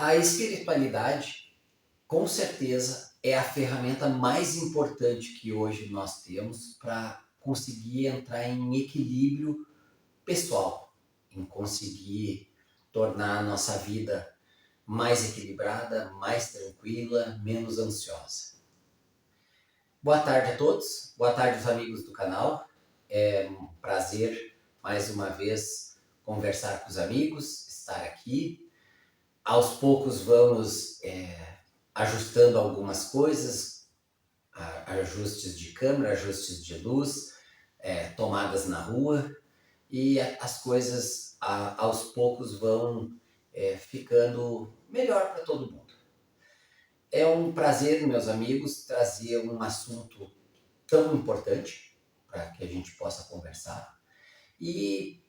A espiritualidade, com certeza, é a ferramenta mais importante que hoje nós temos para conseguir entrar em equilíbrio pessoal, em conseguir tornar a nossa vida mais equilibrada, mais tranquila, menos ansiosa. Boa tarde a todos, boa tarde aos amigos do canal. É um prazer mais uma vez conversar com os amigos, estar aqui. Aos poucos vamos ajustando algumas coisas, ajustes de câmera, ajustes de luz, tomadas na rua, e as coisas aos poucos vão ficando melhor para todo mundo. É um prazer, meus amigos, trazer um assunto tão importante para que a gente possa conversar. E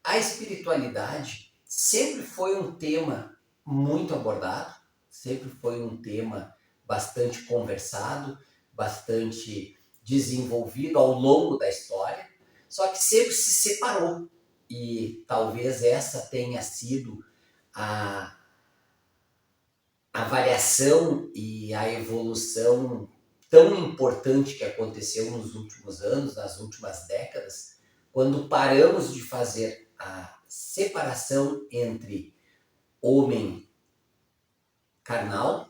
a espiritualidade sempre foi um tema muito abordado, sempre foi um tema bastante conversado, bastante desenvolvido ao longo da história, só que sempre se separou. E talvez essa tenha sido a variação e a evolução tão importante que aconteceu nos últimos anos, nas últimas décadas, quando paramos de fazer a separação entre homem carnal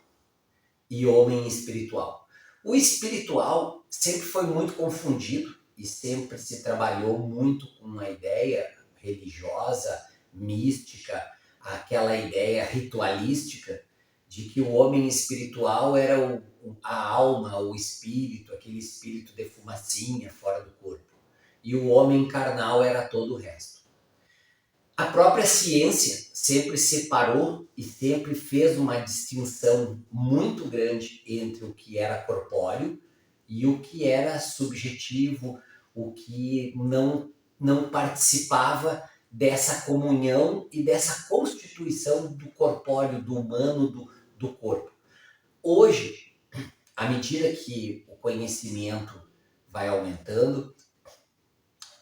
e homem espiritual. O espiritual sempre foi muito confundido e sempre se trabalhou muito com uma ideia religiosa, mística, aquela ideia ritualística de que o homem espiritual era a alma, o espírito, aquele espírito de fumacinha fora do corpo. E o homem carnal era todo o resto. A própria ciência sempre separou e sempre fez uma distinção muito grande entre o que era corpóreo e o que era subjetivo, o que não participava dessa comunhão e dessa constituição do corpóreo, do humano, do corpo. Hoje, à medida que o conhecimento vai aumentando,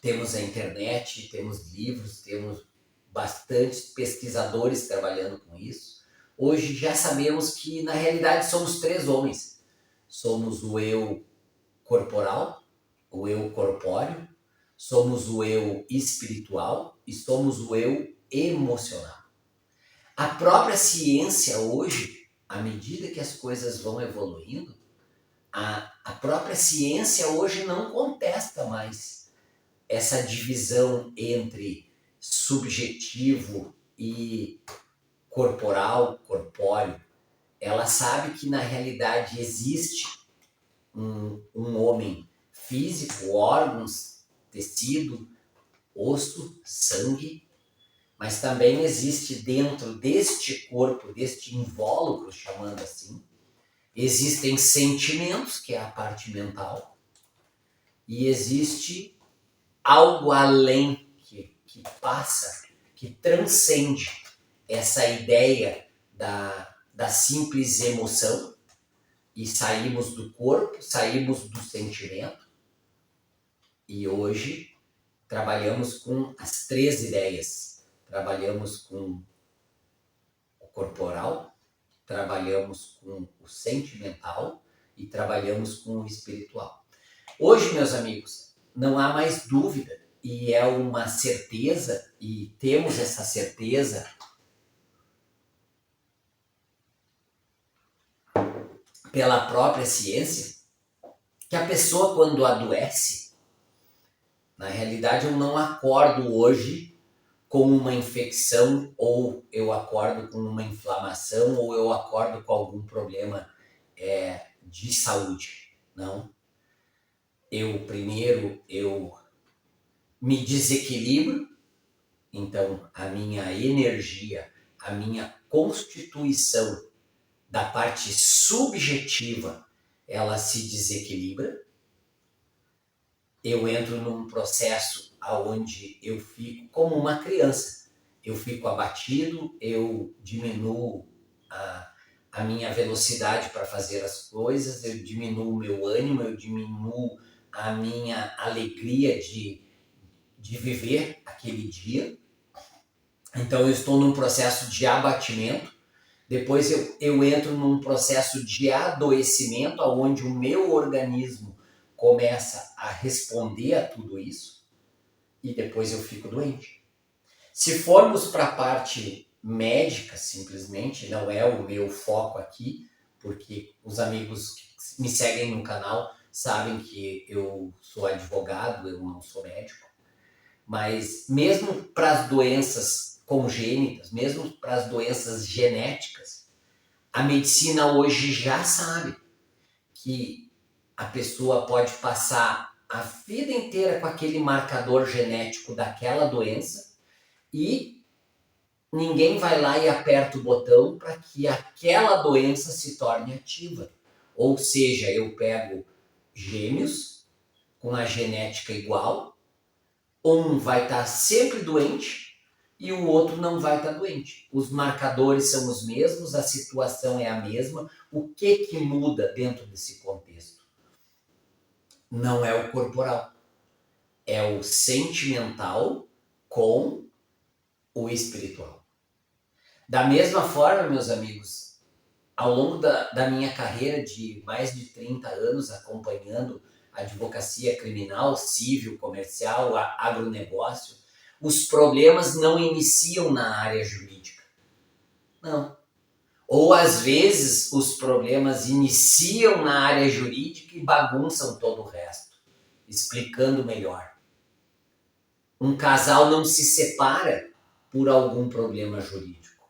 temos a internet, temos livros, temos bastantes pesquisadores trabalhando com isso. Hoje já sabemos que, na realidade, somos três homens. Somos o eu corporal, o eu corpóreo, somos o eu espiritual e somos o eu emocional. A própria ciência hoje, à medida que as coisas vão evoluindo, a própria ciência hoje não contesta mais essa divisão entre subjetivo e corporal, corpóreo. Ela sabe que na realidade existe um homem físico, órgãos, tecido, osso, sangue, mas também existe dentro deste corpo, deste invólucro, chamando assim, existem sentimentos, que é a parte mental, e existe algo além que passa, que transcende essa ideia da simples emoção, e saímos do corpo, saímos do sentimento, e hoje trabalhamos com as três ideias. Trabalhamos com o corporal, trabalhamos com o sentimental e trabalhamos com o espiritual. Hoje, meus amigos, não há mais dúvida, e é uma certeza, e temos essa certeza pela própria ciência, que a pessoa, quando adoece, na realidade eu não acordo hoje com uma infecção, ou eu acordo com uma inflamação, ou eu acordo com algum problema de saúde. Não. Primeiro eu me desequilibro, então a minha energia, a minha constituição da parte subjetiva, ela se desequilibra. Eu entro num processo onde eu fico como uma criança. Eu fico abatido, eu diminuo a minha velocidade para fazer as coisas, eu diminuo o meu ânimo, eu diminuo a minha alegria de viver aquele dia. Então eu estou num processo de abatimento, Depois eu entro num processo de adoecimento, onde o meu organismo começa a responder a tudo isso, e depois eu fico doente. Se formos para a parte médica, simplesmente, não é o meu foco aqui, porque os amigos que me seguem no canal sabem que eu sou advogado, eu não sou médico, mas mesmo para as doenças congênitas, mesmo para as doenças genéticas, a medicina hoje já sabe que a pessoa pode passar a vida inteira com aquele marcador genético daquela doença e ninguém vai lá e aperta o botão para que aquela doença se torne ativa. Ou seja, eu pego gêmeos com a genética igual, um vai estar sempre doente e o outro não vai estar doente. Os marcadores são os mesmos, a situação é a mesma. O que muda dentro desse contexto? Não é o corporal, é o sentimental com o espiritual. Da mesma forma, meus amigos, ao longo da minha carreira de mais de 30 anos acompanhando a advocacia criminal, civil, comercial, agronegócio, os problemas não iniciam na área jurídica. Não. Ou às vezes os problemas iniciam na área jurídica e bagunçam todo o resto. Explicando melhor. Um casal não se separa por algum problema jurídico.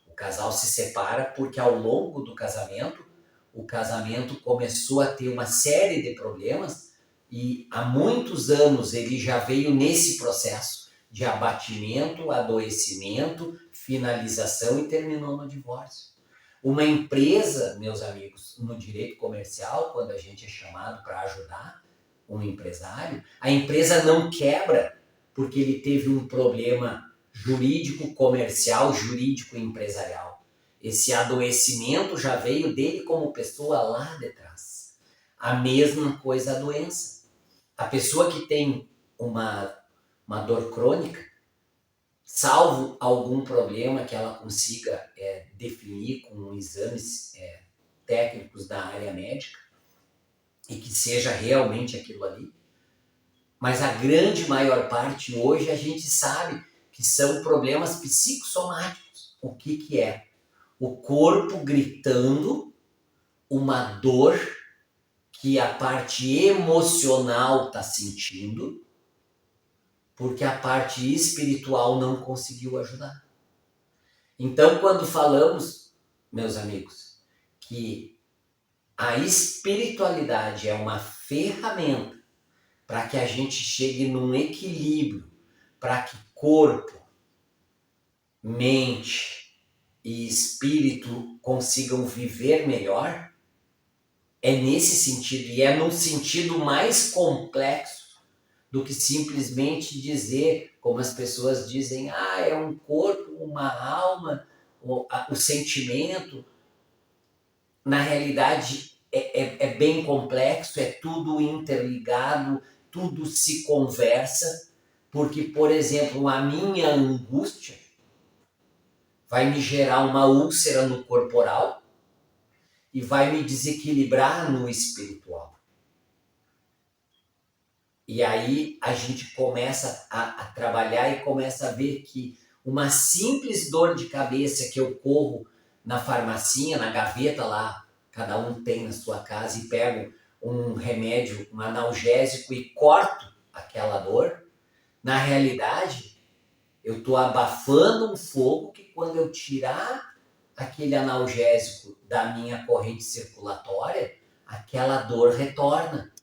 O casal se separa porque ao longo do casamento, o casamento começou a ter uma série de problemas e há muitos anos ele já veio nesse processo de abatimento, adoecimento, finalização e terminou no divórcio. Uma empresa, meus amigos, no direito comercial, quando a gente é chamado para ajudar um empresário, a empresa não quebra porque ele teve um problema jurídico comercial, jurídico empresarial. Esse adoecimento já veio dele como pessoa lá de trás. A mesma coisa a doença. A pessoa que tem uma dor crônica, salvo algum problema que ela consiga definir com exames técnicos da área médica, e que seja realmente aquilo ali, mas a grande maior parte hoje a gente sabe que são problemas psicossomáticos. O que é? O corpo gritando uma dor que a parte emocional está sentindo, porque a parte espiritual não conseguiu ajudar. Então, quando falamos, meus amigos, que a espiritualidade é uma ferramenta para que a gente chegue num equilíbrio, para que corpo, mente e espírito consigam viver melhor, é nesse sentido, e é num sentido mais complexo do que simplesmente dizer, como as pessoas dizem, é um corpo, uma alma, o sentimento. Na realidade, é bem complexo, é tudo interligado, tudo se conversa, porque, por exemplo, a minha angústia vai me gerar uma úlcera no corporal e vai me desequilibrar no espiritual. E aí a gente começa a trabalhar e começa a ver que uma simples dor de cabeça que eu corro na farmacinha, na gaveta lá, cada um tem na sua casa, e pego um remédio, um analgésico e corto aquela dor, na realidade eu estou abafando um fogo que quando eu tirar aquele analgésico da minha corrente circulatória, aquela dor retorna.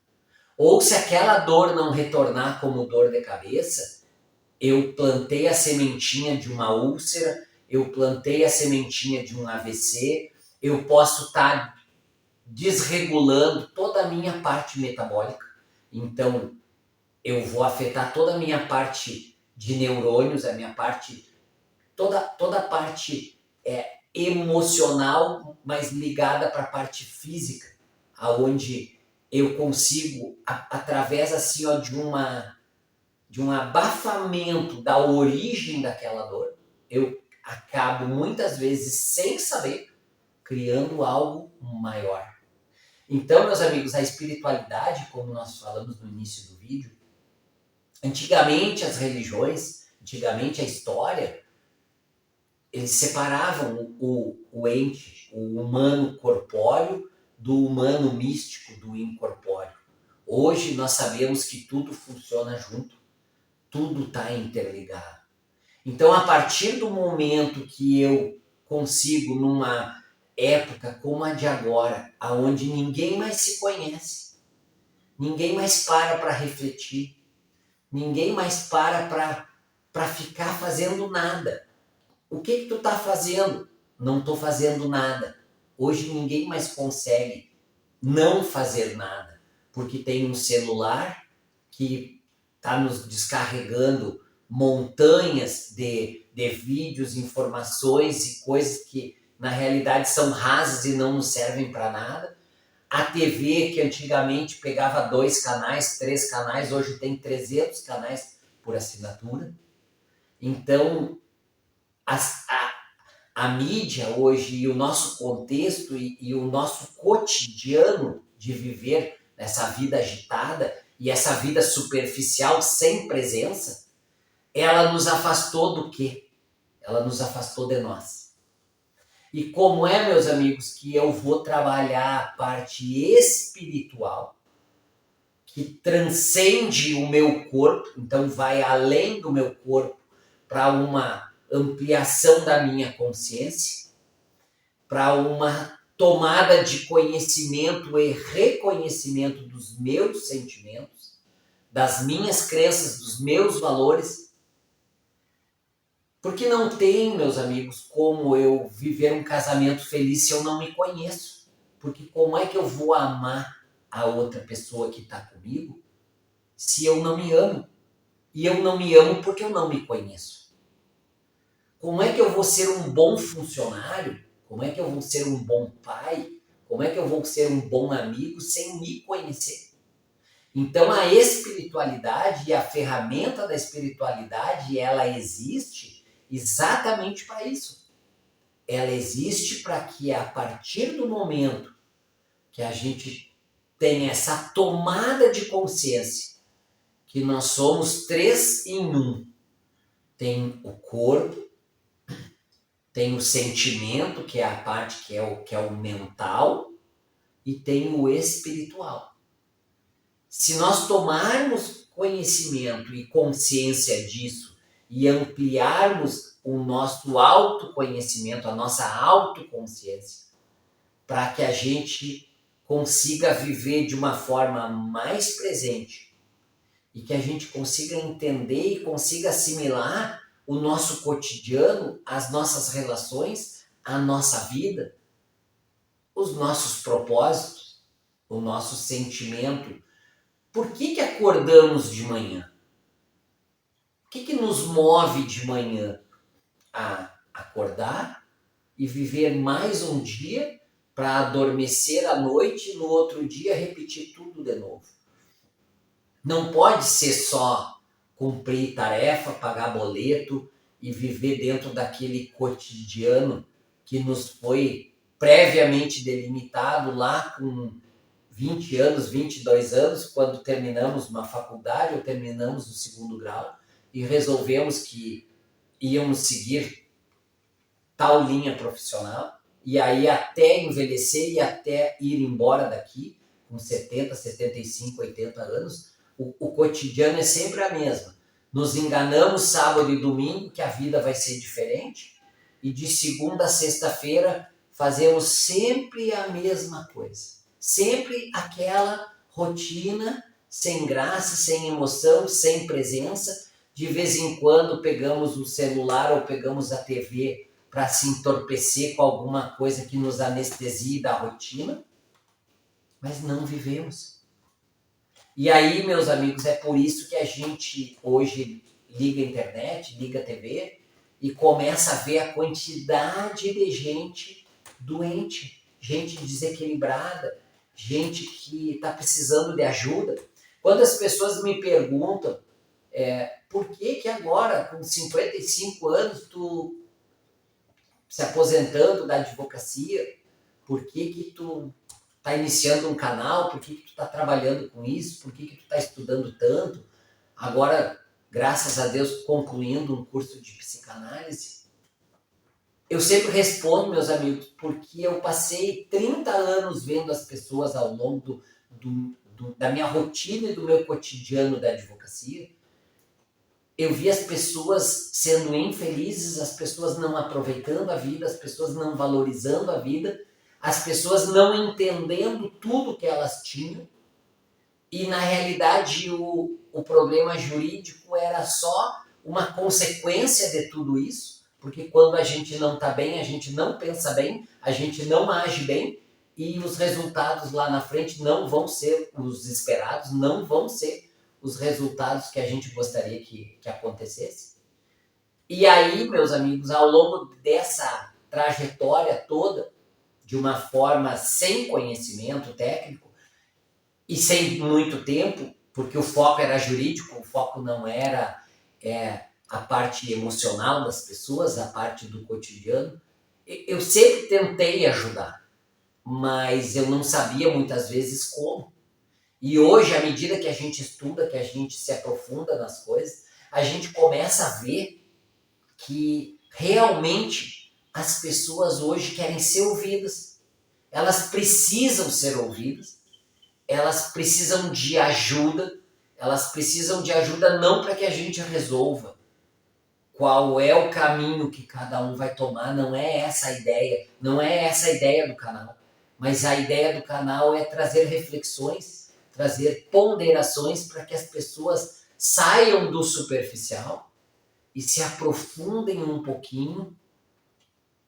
Ou se aquela dor não retornar como dor de cabeça, eu plantei a sementinha de uma úlcera, eu plantei a sementinha de um AVC, eu posso estar desregulando toda a minha parte metabólica. Então, eu vou afetar toda a minha parte de neurônios, a minha parte, toda a parte emocional, mas ligada para a parte física, aonde eu consigo, através assim, de um abafamento da origem daquela dor, eu acabo muitas vezes, sem saber, criando algo maior. Então, meus amigos, a espiritualidade, como nós falamos no início do vídeo, antigamente as religiões, antigamente a história, eles separavam o ente, o humano corpóreo, do humano místico, do incorpóreo. Hoje nós sabemos que tudo funciona junto, tudo está interligado. Então, a partir do momento que eu consigo, numa época como a de agora, onde ninguém mais se conhece, ninguém mais para refletir, ninguém mais para ficar fazendo nada. O que tu está fazendo? Não estou fazendo nada. Hoje ninguém mais consegue não fazer nada, porque tem um celular que está nos descarregando montanhas de vídeos, informações e coisas que na realidade são rasas e não nos servem para nada. A TV, que antigamente pegava 2 canais, 3 canais, hoje tem 300 canais por assinatura. Então, a mídia hoje e o nosso contexto e o nosso cotidiano de viver nessa vida agitada e essa vida superficial sem presença, ela nos afastou do quê? Ela nos afastou de nós. E como é, meus amigos, que eu vou trabalhar a parte espiritual, que transcende o meu corpo, então vai além do meu corpo para uma ampliação da minha consciência, para uma tomada de conhecimento e reconhecimento dos meus sentimentos, das minhas crenças, dos meus valores. Porque não tem, meus amigos, como eu viver um casamento feliz se eu não me conheço. Porque como é que eu vou amar a outra pessoa que está comigo se eu não me amo? E eu não me amo porque eu não me conheço. Como é que eu vou ser um bom funcionário? Como é que eu vou ser um bom pai? Como é que eu vou ser um bom amigo sem me conhecer? Então a espiritualidade e a ferramenta da espiritualidade, ela existe exatamente para isso. Ela existe para que a partir do momento que a gente tem essa tomada de consciência que nós somos 3 em 1. Tem o corpo, tem o sentimento, que é a parte que é o mental, e tem o espiritual. Se nós tomarmos conhecimento e consciência disso e ampliarmos o nosso autoconhecimento, a nossa autoconsciência, para que a gente consiga viver de uma forma mais presente e que a gente consiga entender e consiga assimilar o nosso cotidiano, as nossas relações, a nossa vida, os nossos propósitos, o nosso sentimento. Por que acordamos de manhã? O que nos move de manhã a acordar e viver mais um dia para adormecer à noite e no outro dia repetir tudo de novo? Não pode ser só cumprir tarefa, pagar boleto e viver dentro daquele cotidiano que nos foi previamente delimitado lá com 20 anos, 22 anos, quando terminamos uma faculdade ou terminamos o 2º grau e resolvemos que íamos seguir tal linha profissional e aí até envelhecer e até ir embora daqui com 70, 75, 80 anos, o cotidiano é sempre a mesma. Nos enganamos sábado e domingo que a vida vai ser diferente e de segunda a sexta-feira fazemos sempre a mesma coisa. Sempre aquela rotina sem graça, sem emoção, sem presença. De vez em quando pegamos o celular ou pegamos a TV para se entorpecer com alguma coisa que nos anestesie da rotina, mas não vivemos. E aí, meus amigos, é por isso que a gente hoje liga a internet, liga a TV e começa a ver a quantidade de gente doente, gente desequilibrada, gente que está precisando de ajuda. Quando as pessoas me perguntam por que agora, com 55 anos, tu se aposentando da advocacia, por que que tu está iniciando um canal, por que que tu está trabalhando com isso, por que que tu está estudando tanto, agora, graças a Deus, concluindo um curso de psicanálise? Eu sempre respondo, meus amigos, porque eu passei 30 anos vendo as pessoas ao longo da minha rotina e do meu cotidiano da advocacia. Eu vi as pessoas sendo infelizes, as pessoas não aproveitando a vida, as pessoas não valorizando a vida, as pessoas não entendendo tudo que elas tinham. E, na realidade, o problema jurídico era só uma consequência de tudo isso, porque quando a gente não está bem, a gente não pensa bem, a gente não age bem, e os resultados lá na frente não vão ser os esperados, não vão ser os resultados que a gente gostaria que acontecesse. E aí, meus amigos, ao longo dessa trajetória toda, de uma forma sem conhecimento técnico e sem muito tempo, porque o foco era jurídico, o foco não era a parte emocional das pessoas, a parte do cotidiano, eu sempre tentei ajudar, mas eu não sabia muitas vezes como. E hoje, à medida que a gente estuda, que a gente se aprofunda nas coisas, a gente começa a ver que realmente as pessoas hoje querem ser ouvidas. Elas precisam ser ouvidas, elas precisam de ajuda, elas precisam de ajuda não para que a gente resolva qual é o caminho que cada um vai tomar, não é essa a ideia, não é essa a ideia do canal. Mas a ideia do canal é trazer reflexões, trazer ponderações para que as pessoas saiam do superficial e se aprofundem um pouquinho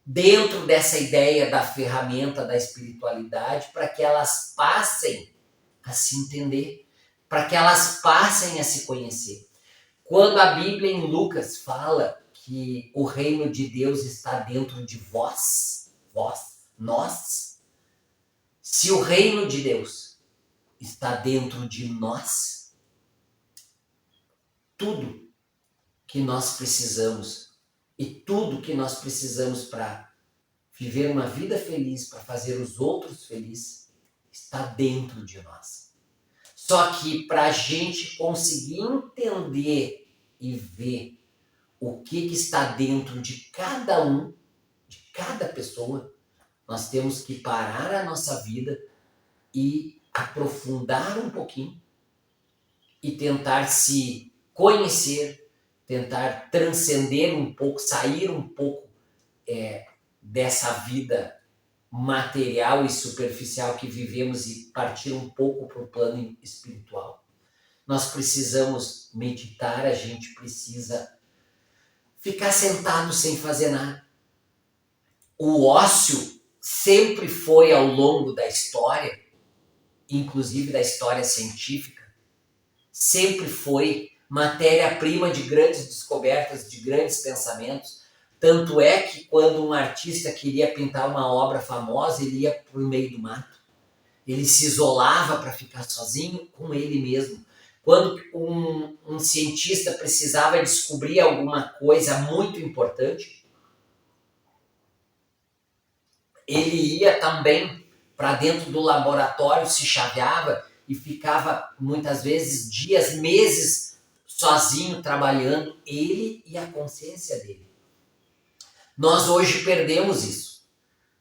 dentro dessa ideia da ferramenta da espiritualidade, para que elas passem a se entender, para que elas passem a se conhecer. Quando a Bíblia em Lucas fala que o reino de Deus está dentro de vós, nós, se o reino de Deus está dentro de nós, tudo que nós precisamos e tudo que nós precisamos para viver uma vida feliz, para fazer os outros felizes, está dentro de nós. Só que para a gente conseguir entender e ver o que está dentro de cada um, de cada pessoa, nós temos que parar a nossa vida e aprofundar um pouquinho e tentar se conhecer, tentar transcender um pouco, sair um pouco dessa vida material e superficial que vivemos e partir um pouco para o plano espiritual. Nós precisamos meditar, a gente precisa ficar sentado sem fazer nada. O ócio sempre foi, ao longo da história, inclusive da história científica, sempre foi matéria-prima de grandes descobertas, de grandes pensamentos. Tanto é que quando um artista queria pintar uma obra famosa, ele ia para o meio do mato. Ele se isolava para ficar sozinho com ele mesmo. Quando um cientista precisava descobrir alguma coisa muito importante, ele ia também para dentro do laboratório, se chaveava e ficava muitas vezes dias, meses sozinho trabalhando, ele e a consciência dele. Nós hoje perdemos isso,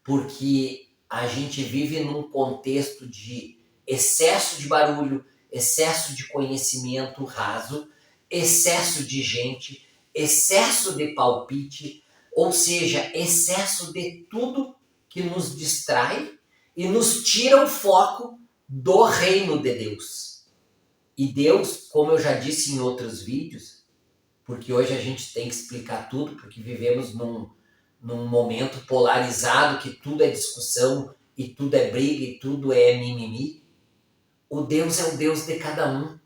porque a gente vive num contexto de excesso de barulho, excesso de conhecimento raso, excesso de gente, excesso de palpite, ou seja, excesso de tudo que nos distrai e nos tira o foco do reino de Deus. E Deus, como eu já disse em outros vídeos, porque hoje a gente tem que explicar tudo, porque vivemos num momento polarizado, que tudo é discussão, e tudo é briga, e tudo é mimimi. O Deus é o Deus de cada um.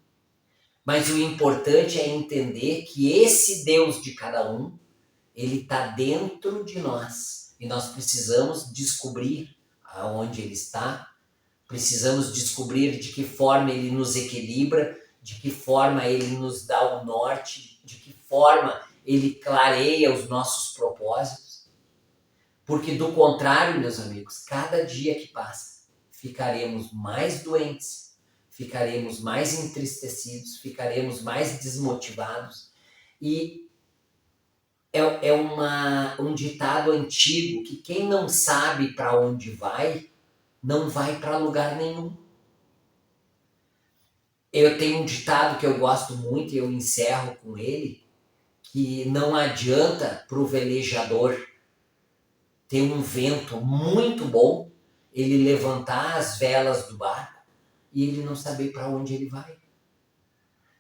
Mas o importante é entender que esse Deus de cada um, ele está dentro de nós. E nós precisamos descobrir aonde ele está, precisamos descobrir de que forma ele nos equilibra, de que forma ele nos dá o norte, de que forma ele clareia os nossos propósitos. Porque do contrário, meus amigos, cada dia que passa, ficaremos mais doentes, ficaremos mais entristecidos, ficaremos mais desmotivados. E é um ditado antigo que quem não sabe para onde vai, não vai para lugar nenhum. Eu tenho um ditado que eu gosto muito e eu encerro com ele, que não adianta para o velejador ter um vento muito bom, ele levantar as velas do barco e ele não saber para onde ele vai.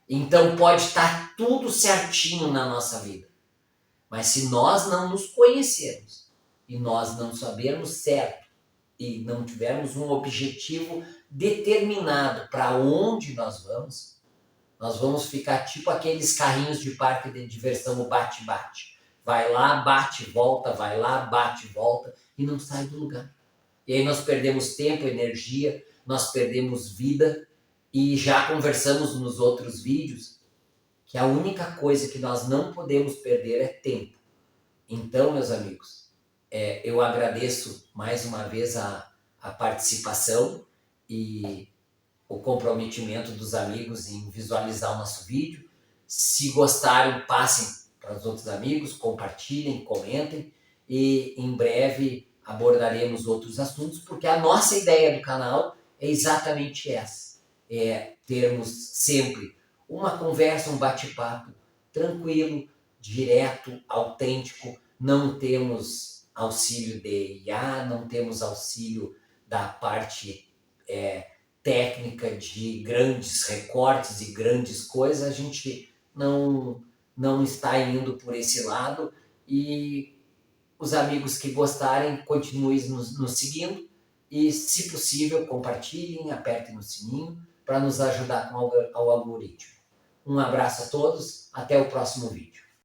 Então pode estar tudo certinho na nossa vida, mas se nós não nos conhecermos e nós não sabermos certo e não tivermos um objetivo determinado para onde nós vamos ficar tipo aqueles carrinhos de parque de diversão, o bate-bate. Vai lá, bate, volta, vai lá, bate, volta e não sai do lugar. E aí nós perdemos tempo, energia, nós perdemos vida e já conversamos nos outros vídeos que a única coisa que nós não podemos perder é tempo. Então, meus amigos, eu agradeço mais uma vez a participação e o comprometimento dos amigos em visualizar o nosso vídeo. Se gostaram, passem para os outros amigos, compartilhem, comentem e em breve abordaremos outros assuntos, porque a nossa ideia do canal é exatamente essa, é termos sempre uma conversa, um bate-papo tranquilo, direto, autêntico, não temos auxílio de IA, não temos auxílio da parte técnica de grandes recortes e grandes coisas, a gente não está indo por esse lado e os amigos que gostarem continuem nos seguindo e, se possível, compartilhem, apertem no sininho para nos ajudar com o algoritmo. Um abraço a todos, até o próximo vídeo.